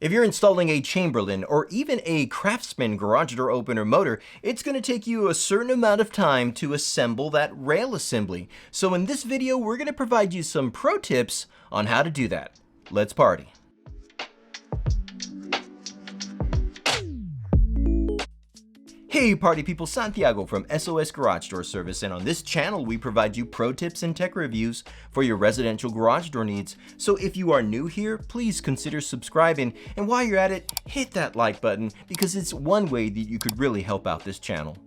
If you're installing a Chamberlain or even a Craftsman garage door opener motor, it's going to take you a certain amount of time to assemble that rail assembly. So in this video, we're going to provide you some pro tips on how to do that. Let's party. Hey party people, Santiago from SOS Garage Door Service, and on this channel we provide you pro tips and tech reviews for your residential garage door needs. So if you are new here, please consider subscribing, and while you're at it, hit that like button because it's one way that you could really help out this channel.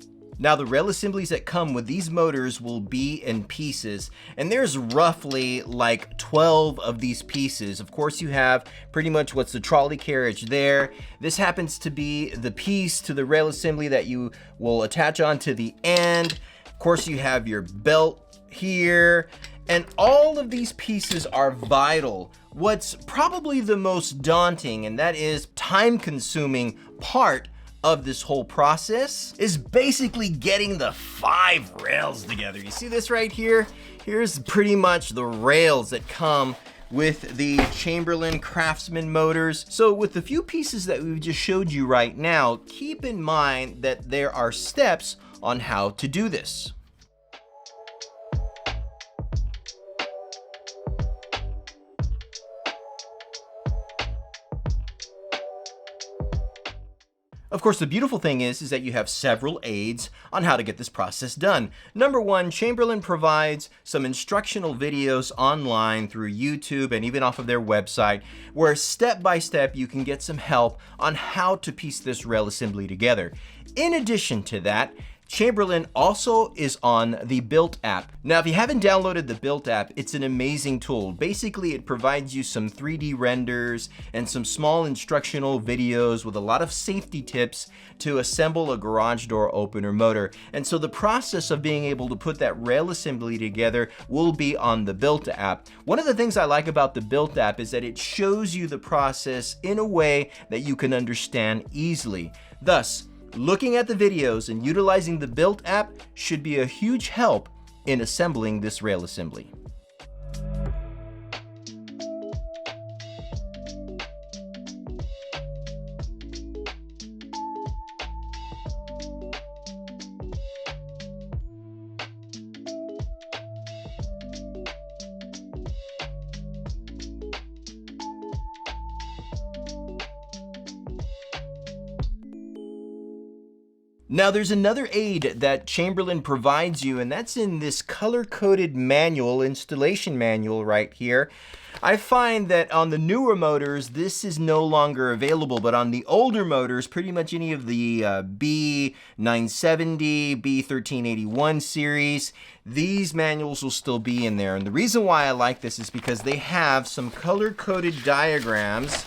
Now the rail assemblies that come with these motors will be in pieces, and there's roughly like 12 of these pieces. Of course you have pretty much what's the trolley carriage there. This happens to be the piece to the rail assembly that you will attach onto the end. Of course you have your belt here, and all of these pieces are vital. What's probably the most daunting, and that is time-consuming part of this whole process, is basically getting the 5 rails together. You see this right here? Here's pretty much the rails that come with the Chamberlain Craftsman motors. So with the few pieces that we just showed you right now, keep in mind that there are steps on how to do this. Of course, the beautiful thing is that you have several aids on how to get this process done. Number one, Chamberlain provides some instructional videos online through YouTube and even off of their website, where step by step you can get some help on how to piece this rail assembly together. In addition to that, Chamberlain also is on the Built app. Now, if you haven't downloaded the Built app, it's an amazing tool. Basically, it provides you some 3D renders and some small instructional videos with a lot of safety tips to assemble a garage door opener motor. And so the process of being able to put that rail assembly together will be on the Built app. One of the things I like about the Built app is that it shows you the process in a way that you can understand easily. Thus, looking at the videos and utilizing the Built app should be a huge help in assembling this rail assembly. Now there's another aid that Chamberlain provides you, and that's in this color-coded manual, installation manual right here. I find that on the newer motors, this is no longer available, but on the older motors, pretty much any of the B970, B1381 series, these manuals will still be in there. And the reason why I like this is because they have some color-coded diagrams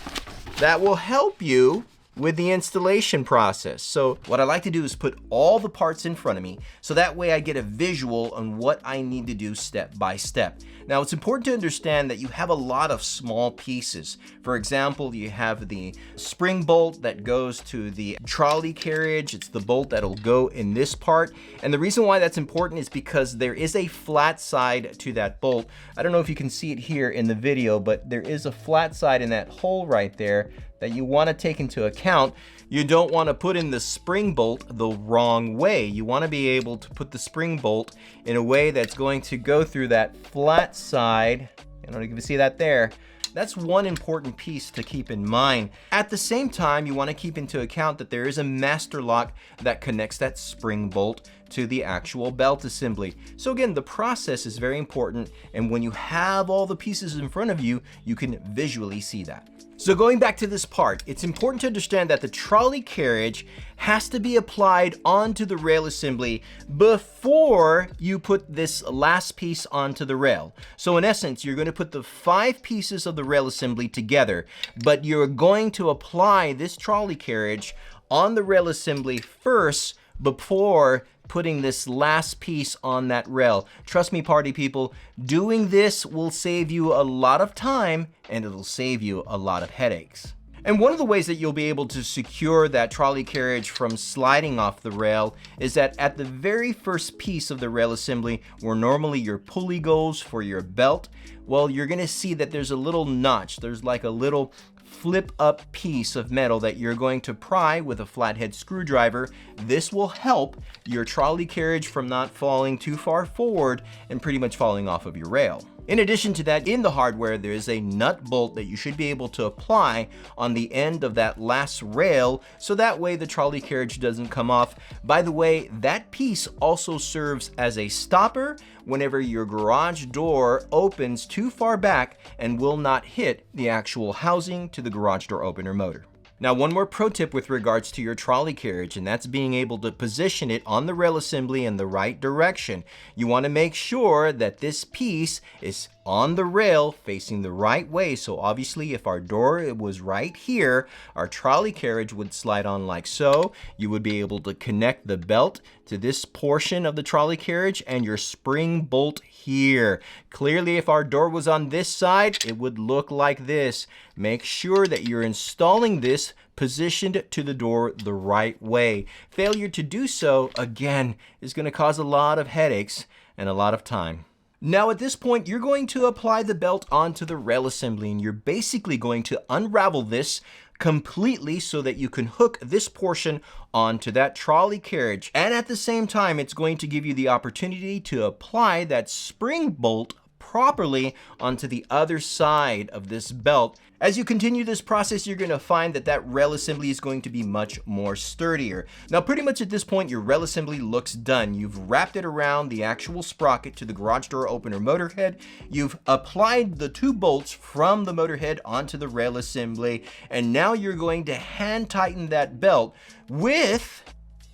that will help you with the installation process. So what I like to do is put all the parts in front of me, so that way I get a visual on what I need to do step by step. Now it's important to understand that you have a lot of small pieces. For example, you have the spring bolt that goes to the trolley carriage. It's the bolt that'll go in this part. And the reason why that's important is because there is a flat side to that bolt. I don't know if you can see it here in the video, but there is a flat side in that hole right there that you want to take into account. You don't want to put in the spring bolt the wrong way. You want to be able to put the spring bolt in a way that's going to go through that flat side. I don't know if you can see that there. That's one important piece to keep in mind. At the same time, you want to keep into account that there is a master lock that connects that spring bolt to the actual belt assembly. So again, the process is very important, and when you have all the pieces in front of you, you can visually see that. So going back to this part, it's important to understand that the trolley carriage has to be applied onto the rail assembly before you put this last piece onto the rail. So in essence, you're going to put the 5 pieces of the rail assembly together, but you're going to apply this trolley carriage on the rail assembly first before putting this last piece on that rail. Trust me, party people, doing this will save you a lot of time and it'll save you a lot of headaches. And one of the ways that you'll be able to secure that trolley carriage from sliding off the rail is that at the very first piece of the rail assembly, where normally your pulley goes for your belt, well, you're gonna see that there's a little notch. There's like a little flip up piece of metal that you're going to pry with a flathead screwdriver. This will help your trolley carriage from not falling too far forward and pretty much falling off of your rail. In addition to that, in the hardware, there is a nut bolt that you should be able to apply on the end of that last rail, so that way the trolley carriage doesn't come off. By the way, that piece also serves as a stopper whenever your garage door opens too far back and will not hit the actual housing to the garage door opener motor. Now, one more pro tip with regards to your trolley carriage, and that's being able to position it on the rail assembly in the right direction. You want to make sure that this piece is on the rail facing the right way. So obviously, if our door was right here, our trolley carriage would slide on like so. You would be able to connect the belt to this portion of the trolley carriage and your spring bolt here. Clearly, if our door was on this side, it would look like this. Make sure that you're installing this positioned to the door the right way. Failure to do so, again, is going to cause a lot of headaches and a lot of time. Now at this point, you're going to apply the belt onto the rail assembly, and you're basically going to unravel this completely so that you can hook this portion onto that trolley carriage. And at the same time, it's going to give you the opportunity to apply that spring bolt properly onto the other side of this belt. As you continue this process, you're going to find that that rail assembly is going to be much more sturdier. Now, pretty much at this point, your rail assembly looks done. You've wrapped it around the actual sprocket to the garage door opener motor head. You've applied the 2 bolts from the motor head onto the rail assembly. And now you're going to hand tighten that belt with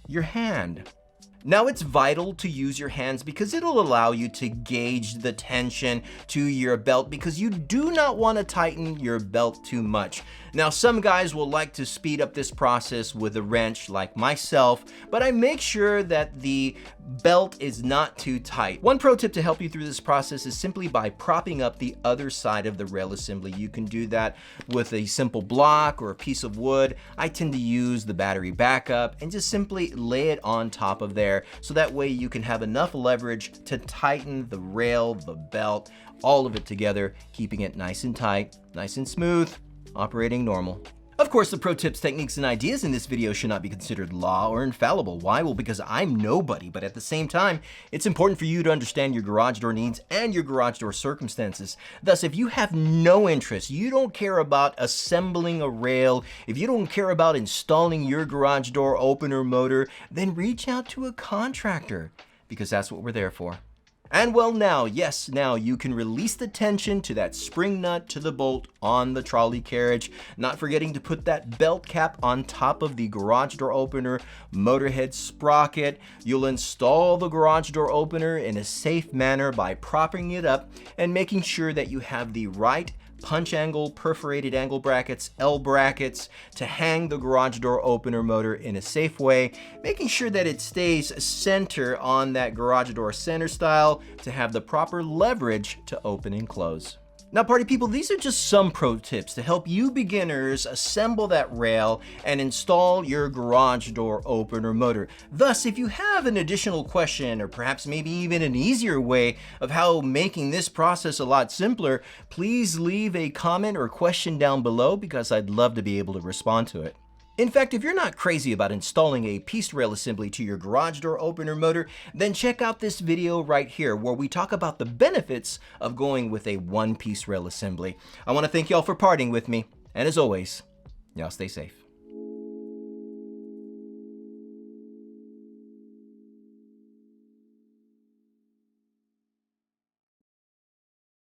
your hand. Now, it's vital to use your hands because it'll allow you to gauge the tension to your belt, because you do not want to tighten your belt too much. Now, some guys will like to speed up this process with a wrench like myself, but I make sure that the belt is not too tight. One pro tip to help you through this process is simply by propping up the other side of the rail assembly. You can do that with a simple block or a piece of wood. I tend to use the battery backup and just simply lay it on top of there, so that way you can have enough leverage to tighten the rail, the belt, all of it together, keeping it nice and tight, nice and smooth, operating normal. Of course, the pro tips, techniques, and ideas in this video should not be considered law or infallible. Why? Well, because I'm nobody, but at the same time, it's important for you to understand your garage door needs and your garage door circumstances. Thus, if you have no interest, you don't care about assembling a rail, if you don't care about installing your garage door opener motor, then reach out to a contractor, because that's what we're there for. And well, now, yes, now you can release the tension to that spring nut to the bolt on the trolley carriage, not forgetting to put that belt cap on top of the garage door opener motor head sprocket. You'll install the garage door opener in a safe manner by propping it up and making sure that you have the right punch angle, perforated angle brackets, L brackets to hang the garage door opener motor in a safe way, making sure that it stays center on that garage door center style to have the proper leverage to open and close. Now, party people, these are just some pro tips to help you beginners assemble that rail and install your garage door opener motor. Thus, if you have an additional question, or perhaps maybe even an easier way of how making this process a lot simpler, please leave a comment or question down below, because I'd love to be able to respond to it. In fact, if you're not crazy about installing a piece rail assembly to your garage door opener motor, then check out this video right here where we talk about the benefits of going with a one-piece rail assembly. I want to thank y'all for partying with me, and as always, y'all stay safe.